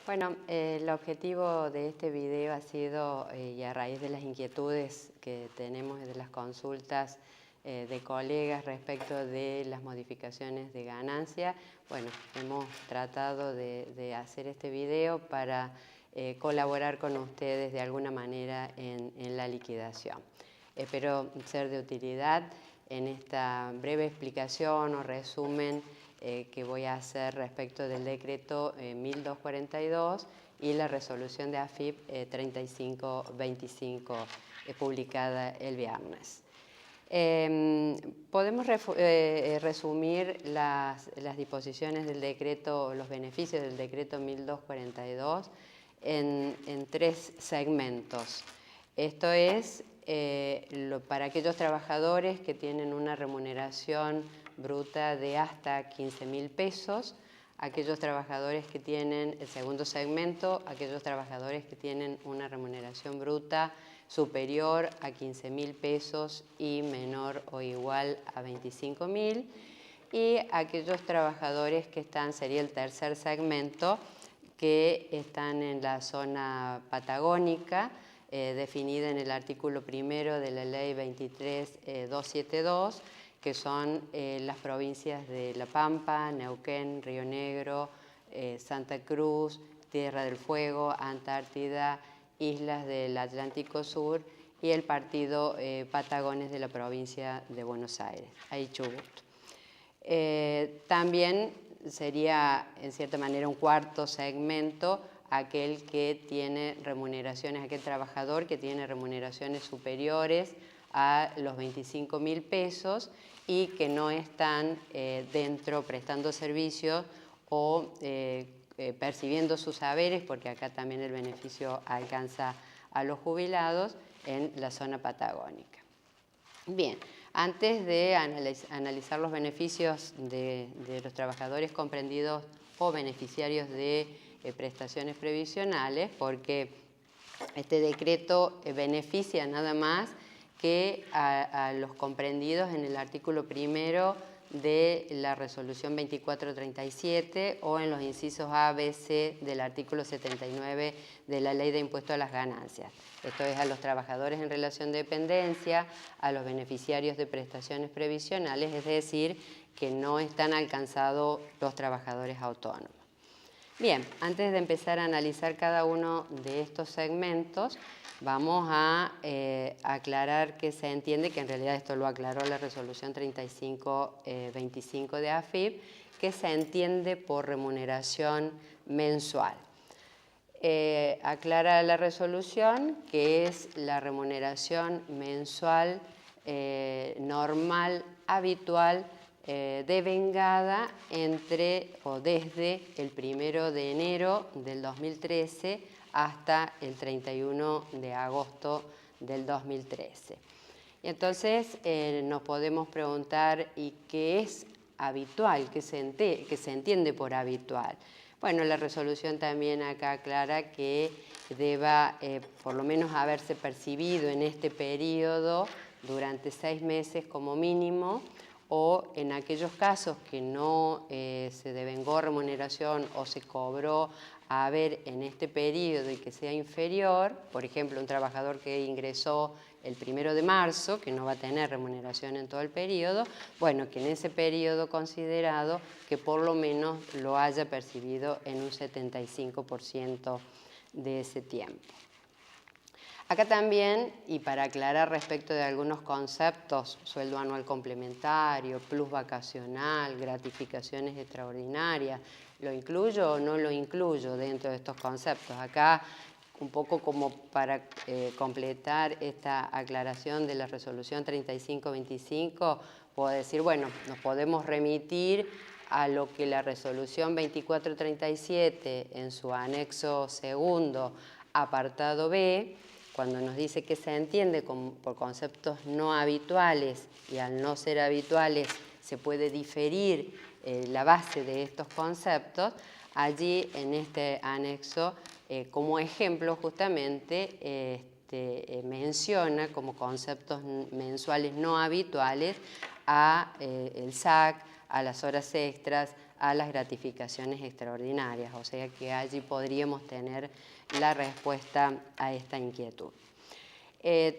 Bueno, el objetivo de este video ha sido, y a raíz de las inquietudes que tenemos y de las consultas de colegas respecto de las modificaciones de ganancia, bueno, hemos tratado de hacer este video para colaborar con ustedes de alguna manera en la liquidación. Espero ser de utilidad en esta breve explicación o resumen que voy a hacer respecto del decreto 1242 y la resolución de AFIP 3525 publicada el viernes. Podemos resumir las disposiciones del decreto, los beneficios del decreto 1242 en tres segmentos. Esto es para aquellos trabajadores que tienen una remuneración bruta de hasta 15.000 pesos, aquellos trabajadores que tienen, el segundo segmento, aquellos trabajadores que tienen una remuneración bruta superior a 15.000 pesos y menor o igual a 25.000, y aquellos trabajadores que están, sería el tercer segmento, que están en la zona patagónica, definida en el artículo primero de la ley 23.272, que son las provincias de La Pampa, Neuquén, Río Negro, Santa Cruz, Tierra del Fuego, Antártida, Islas del Atlántico Sur y el partido Patagones de la provincia de Buenos Aires, ahí Chubut. También sería, en cierta manera, un cuarto segmento aquel que tiene remuneraciones, aquel trabajador que tiene remuneraciones superiores a los 25.000 pesos y que no están dentro prestando servicios o percibiendo sus saberes, porque acá también el beneficio alcanza a los jubilados en la zona patagónica. Bien, antes de analizar los beneficios de los trabajadores comprendidos o beneficiarios de prestaciones previsionales, porque este decreto beneficia nada más que a los comprendidos en el artículo primero de la resolución 2437 o en los incisos A, B, C del artículo 79 de la ley de impuesto a las ganancias. Esto es a los trabajadores en relación de dependencia, a los beneficiarios de prestaciones previsionales, es decir, que no están alcanzados los trabajadores autónomos. Bien, antes de empezar a analizar cada uno de estos segmentos, vamos a aclarar que se entiende, que en realidad esto lo aclaró la resolución 3525 de AFIP, que se entiende por remuneración mensual. Aclara la resolución que es la remuneración mensual normal, habitual, devengada entre o desde el 1 de enero del 2013 hasta el 31 de agosto del 2013. Y entonces nos podemos preguntar, ¿y qué es habitual? ¿Qué se entiende por habitual? Bueno, la resolución también acá aclara que deba por lo menos haberse percibido en este periodo durante 6 meses como mínimo, o en aquellos casos que no se devengó remuneración o se cobró a haber en este periodo y que sea inferior, por ejemplo, un trabajador que ingresó el 1 de marzo, que no va a tener remuneración en todo el periodo, bueno, que en ese periodo considerado que por lo menos lo haya percibido en un 75% de ese tiempo. Acá también, y para aclarar respecto de algunos conceptos, sueldo anual complementario, plus vacacional, gratificaciones extraordinarias, ¿lo incluyo o no lo incluyo dentro de estos conceptos? Acá, un poco como para completar esta aclaración de la resolución 3525, puedo decir, bueno, nos podemos remitir a lo que la resolución 2437 en su anexo segundo, apartado B, cuando nos dice que se entiende por conceptos no habituales y al no ser habituales se puede diferir la base de estos conceptos, allí en este anexo, como ejemplo justamente, menciona como conceptos mensuales no habituales a el SAC, a las horas extras, a las gratificaciones extraordinarias, o sea que allí podríamos tener la respuesta a esta inquietud.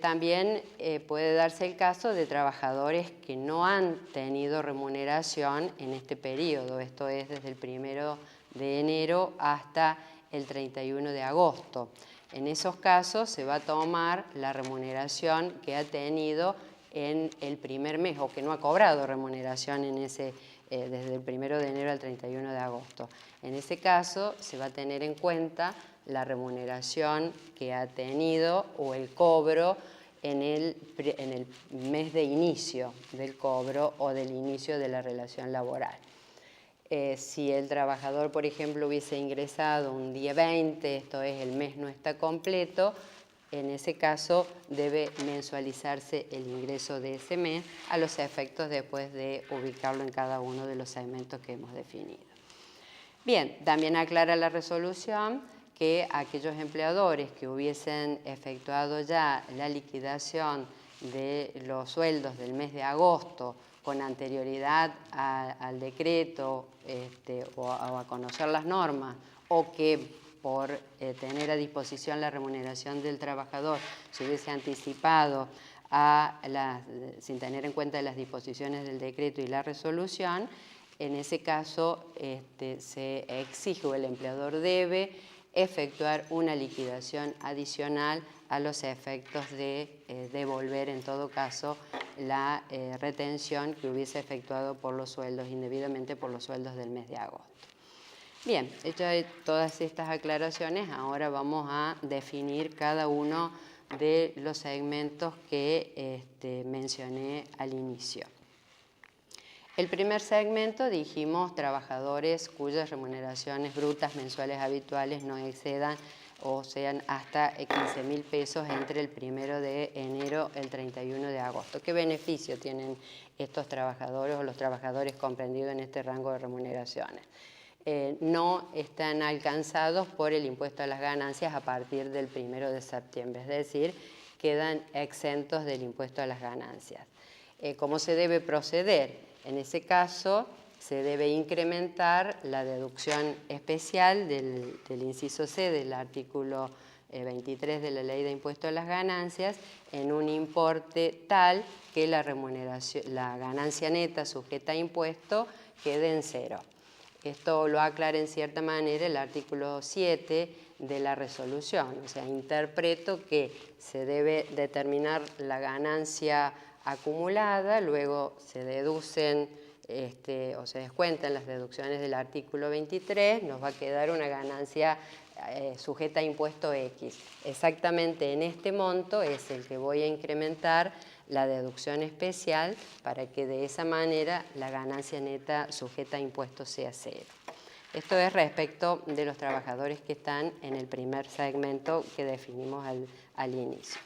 También puede darse el caso de trabajadores que no han tenido remuneración en este periodo, esto es desde el 1 de enero hasta el 31 de agosto. En esos casos se va a tomar la remuneración que ha tenido en el primer mes o que no ha cobrado remuneración en desde el 1 de enero al 31 de agosto. En ese caso se va a tener en cuenta la remuneración que ha tenido o el cobro en el mes de inicio del cobro o del inicio de la relación laboral. Si el trabajador, por ejemplo, hubiese ingresado un día 20, esto es, el mes no está completo, en ese caso debe mensualizarse el ingreso de ese mes a los efectos después de ubicarlo en cada uno de los segmentos que hemos definido. Bien, también aclara la resolución que aquellos empleadores que hubiesen efectuado ya la liquidación de los sueldos del mes de agosto con anterioridad al decreto o a conocer las normas, o que por tener a disposición la remuneración del trabajador se hubiese anticipado sin tener en cuenta las disposiciones del decreto y la resolución, en ese caso se exige o el empleador debe efectuar una liquidación adicional a los efectos de devolver en todo caso la retención que hubiese efectuado por los sueldos, indebidamente por los sueldos del mes de agosto. Bien, hechas todas estas aclaraciones, ahora vamos a definir cada uno de los segmentos que mencioné al inicio. El primer segmento dijimos trabajadores cuyas remuneraciones brutas mensuales habituales no excedan o sean hasta 15.000 pesos entre el 1 de enero y el 31 de agosto. ¿Qué beneficio tienen estos trabajadores o los trabajadores comprendidos en este rango de remuneraciones? No están alcanzados por el impuesto a las ganancias a partir del 1 de septiembre, es decir, quedan exentos del impuesto a las ganancias. ¿Cómo se debe proceder? En ese caso, se debe incrementar la deducción especial del inciso C del artículo 23 de la Ley de Impuesto a las Ganancias en un importe tal que la ganancia neta sujeta a impuesto quede en cero. Esto lo aclara en cierta manera el artículo 7 de la resolución, o sea, interpreto que se debe determinar la ganancia acumulada, luego se deducen o se descuentan las deducciones del artículo 23, nos va a quedar una ganancia sujeta a impuesto X. Exactamente en este monto es el que voy a incrementar la deducción especial para que de esa manera la ganancia neta sujeta a impuestos sea cero. Esto es respecto de los trabajadores que están en el primer segmento que definimos al inicio.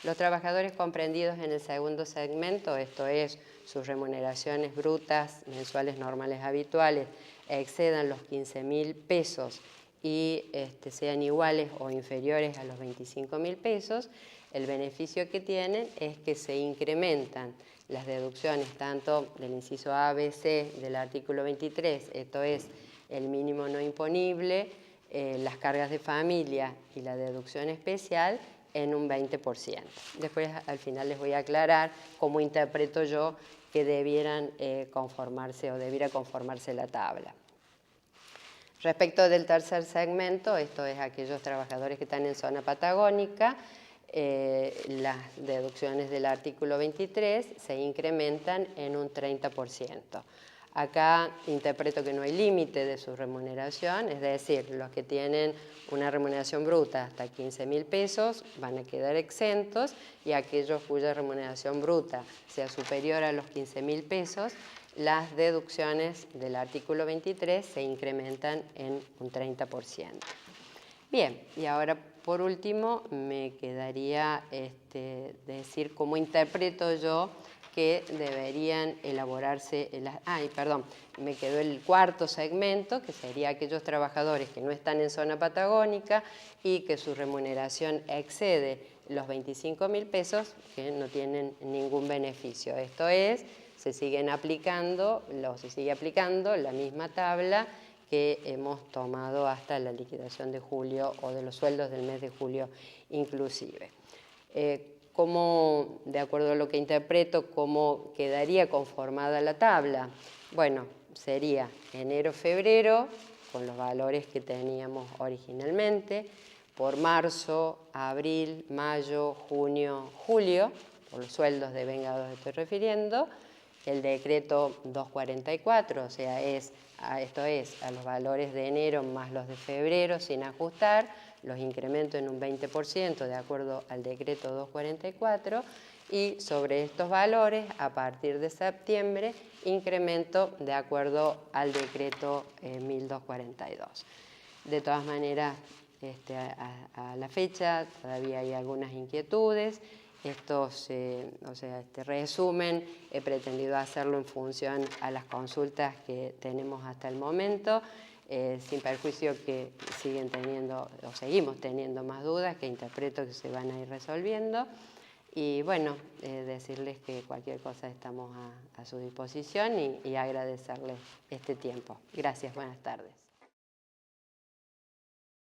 Los trabajadores comprendidos en el segundo segmento, esto es, sus remuneraciones brutas mensuales normales habituales excedan los 15.000 pesos y sean iguales o inferiores a los 25.000 pesos, el beneficio que tienen es que se incrementan las deducciones tanto del inciso A, B, C del artículo 23, esto es el mínimo no imponible, las cargas de familia y la deducción especial en un 20%. Después al final les voy a aclarar cómo interpreto yo que debieran conformarse o debiera conformarse la tabla. Respecto del tercer segmento, esto es aquellos trabajadores que están en zona patagónica, las deducciones del artículo 23 se incrementan en un 30%. Acá interpreto que no hay límite de su remuneración, es decir, los que tienen una remuneración bruta hasta 15.000 pesos van a quedar exentos y aquellos cuya remuneración bruta sea superior a los 15.000 pesos, las deducciones del artículo 23 se incrementan en un 30%. Bien, y ahora por último me quedaría decir cómo interpreto yo que deberían elaborarse, me quedó el cuarto segmento, que sería aquellos trabajadores que no están en zona patagónica y que su remuneración excede los 25.000 pesos, que no tienen ningún beneficio. Esto es, se sigue aplicando la misma tabla que hemos tomado hasta la liquidación de julio o de los sueldos del mes de julio inclusive. ¿Cómo, de acuerdo a lo que interpreto, cómo quedaría conformada la tabla? Bueno, sería enero-febrero, con los valores que teníamos originalmente, por marzo, abril, mayo, junio, julio, por los sueldos devengados estoy refiriendo, el decreto 244, o sea, esto es a los valores de enero más los de febrero sin ajustar, los incremento en un 20% de acuerdo al decreto 244 y sobre estos valores a partir de septiembre incremento de acuerdo al decreto 1242. De todas maneras, a la fecha todavía hay algunas inquietudes. Este resumen he pretendido hacerlo en función a las consultas que tenemos hasta el momento, sin perjuicio que siguen teniendo o seguimos teniendo más dudas que interpreto que se van a ir resolviendo. Y bueno, decirles que cualquier cosa estamos a su disposición y agradecerles este tiempo. Gracias, buenas tardes.